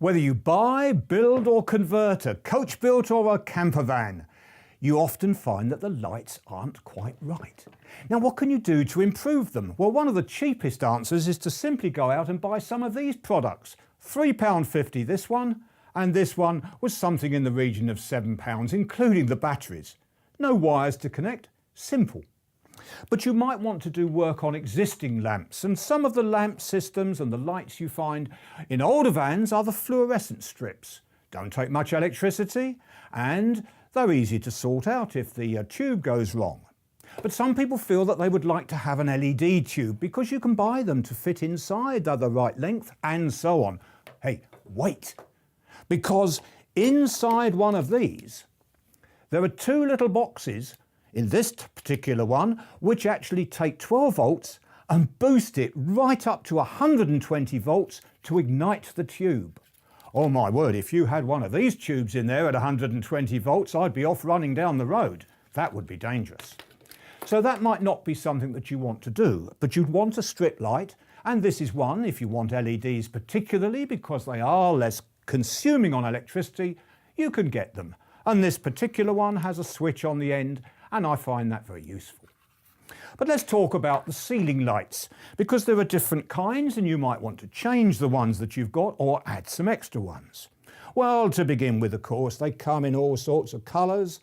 Whether you buy, build or convert a coach built or a camper van, you often find that the lights aren't quite right. Now what can you do to improve them? Well, one of the cheapest answers is to simply go out and buy some of these products. £3.50 this one, and this one was something in the region of £7, including the batteries. No wires to connect, simple. But you might want to do work on existing lamps, and some of the lamp systems and the lights you find in older vans are the fluorescent strips. Don't take much electricity and they're easy to sort out if the tube goes wrong. But some people feel that they would like to have an LED tube because you can buy them to fit inside, they're the right length and so on. Hey, wait, because inside one of these there are two little boxes in this particular one, which actually take 12 volts and boost it right up to 120 volts to ignite the tube. Oh my word, if you had one of these tubes in there at 120 volts, I'd be off running down the road. That would be dangerous. So that might not be something that you want to do, but you'd want a strip light, and this is one if you want LEDs particularly because they are less consuming on electricity, you can get them. And this particular one has a switch on the end, and I find that very useful. But let's talk about the ceiling lights, because there are different kinds and you might want to change the ones that you've got or add some extra ones. Well, to begin with, of course, they come in all sorts of colours,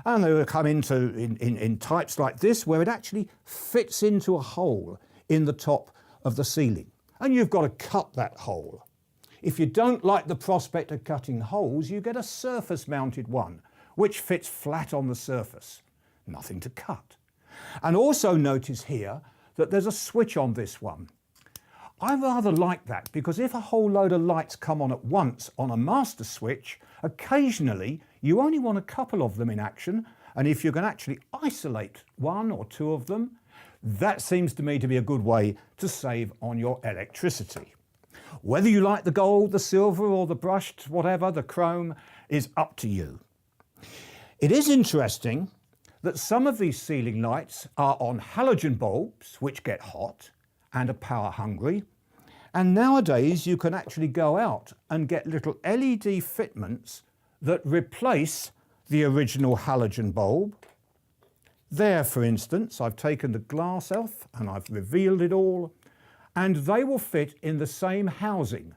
and they will come in types like this where it actually fits into a hole in the top of the ceiling, and you've got to cut that hole. If you don't like the prospect of cutting holes, you get a surface mounted one which fits flat on the surface. Nothing to cut. And also notice here that there's a switch on this one. I rather like that because if a whole load of lights come on at once on a master switch, occasionally you only want a couple of them in action, and if you can actually isolate one or two of them, that seems to me to be a good way to save on your electricity. Whether you like the gold, the silver or the brushed, whatever, the chrome, is up to you. It is interesting that some of these ceiling lights are on halogen bulbs which get hot and are power hungry, and nowadays you can actually go out and get little LED fitments that replace the original halogen bulb. There, for instance, I've taken the glass off and I've revealed it all, and they will fit in the same housing.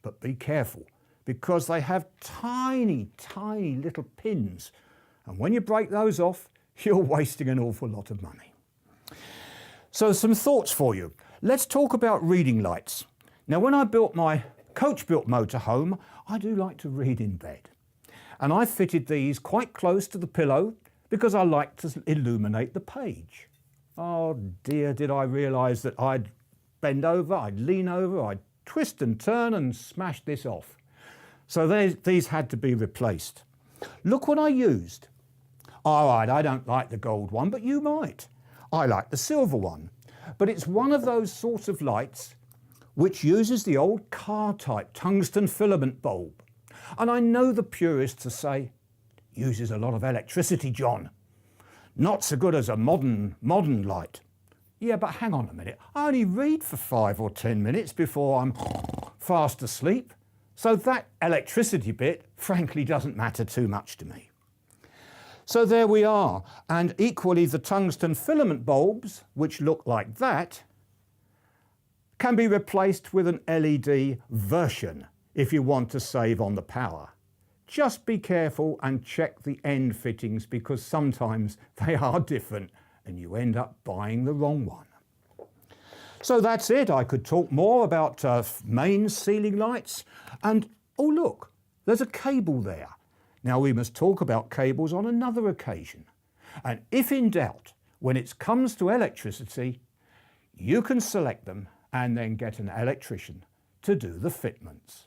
But be careful, because they have tiny little pins, and when you break those off, you're wasting an awful lot of money. So some thoughts for you. Let's talk about reading lights. Now, when I built my coach-built motorhome, I do like to read in bed. And I fitted these quite close to the pillow because I like to illuminate the page. Oh dear, did I realise that I'd bend over, I'd lean over, I'd twist and turn and smash this off. So these had to be replaced. Look what I used. All right, I don't like the gold one, but you might. I like the silver one. But it's one of those sorts of lights which uses the old car type tungsten filament bulb. And I know the purists will say, uses a lot of electricity, John. Not so good as a modern light. Yeah, but hang on a minute. I only read for 5 or 10 minutes before I'm fast asleep. So that electricity bit, frankly, doesn't matter too much to me. So there we are, and equally the tungsten filament bulbs, which look like that, can be replaced with an LED version if you want to save on the power. Just be careful and check the end fittings because sometimes they are different and you end up buying the wrong one. So that's it. I could talk more about main ceiling lights, and oh look, there's a cable there. Now we must talk about cables on another occasion. And if in doubt, when it comes to electricity, you can select them and then get an electrician to do the fitments.